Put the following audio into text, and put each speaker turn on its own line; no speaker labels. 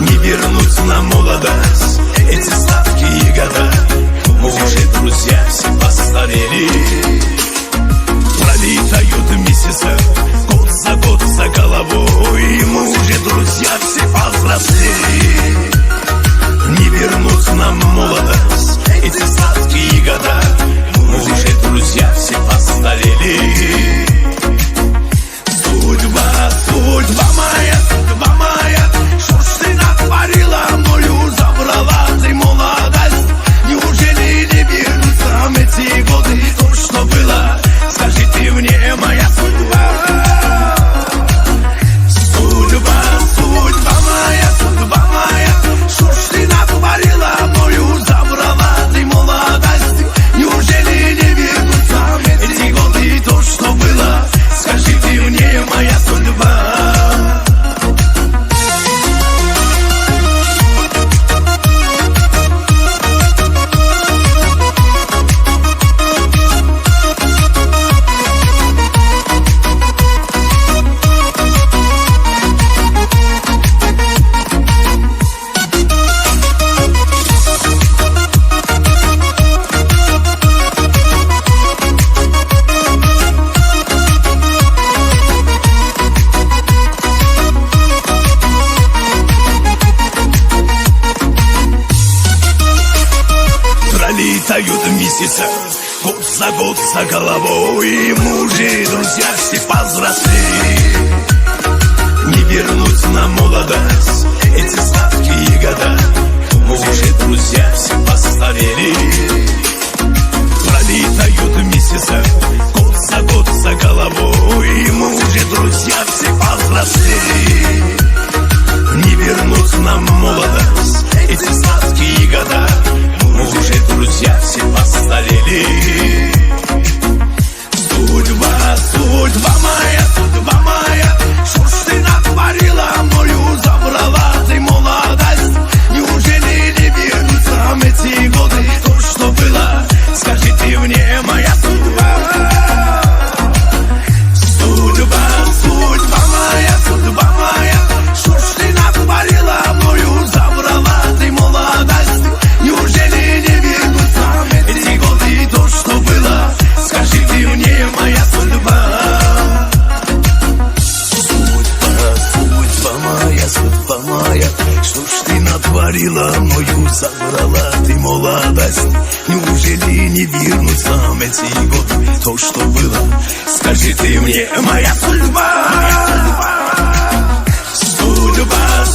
Не вернуть на молодость эти сладкие года. Мы уже, друзья, все постарели. Пролетают месяцы, год за головой. Мы уже, друзья, все повзрослели. Не вернуть нам молодость эти сладкие года. Мы уже, друзья, все постарели. Судьба моя, что ж ты натворила мною, забрала ты молодость? Неужели не вернутся эти годы, то, что было? Скажи ты мне, моя судьба. Судьба моя, что ж ты натворила мною, забрала ты молодость? Неужели не вернутся эти годы, то, что было? Скажи ты мне, моя судьба. Пролетают месяцы, год за головой. Мы уже, друзья, все повзрослели. Не вернуть нам молодость эти сладкие года. Мы уже, друзья, все постарели. Пролетают месяцы, год за головой. Мы уже, друзья, все повзрослели. Не вернуть нам молодость эти сладкие года. Мы уже, друзья, все постарели. Судьба моя, что ж ты натворила мною, забрала ты молодость? Неужели не вернутся эти годы, то, что было? Скажи ты мне, моя судьба. Судьба моя, что ж ты натворила мною, забрала ты молодость? Неужели не вернутся эти годы, то, что было? Скажи ты мне, моя судьба. Судьба моя, что ж ты натворила мною, забрала ты молодость? Неужели не вернутся эти годы, то, что было? Скажи ты мне, моя судьба. Судьба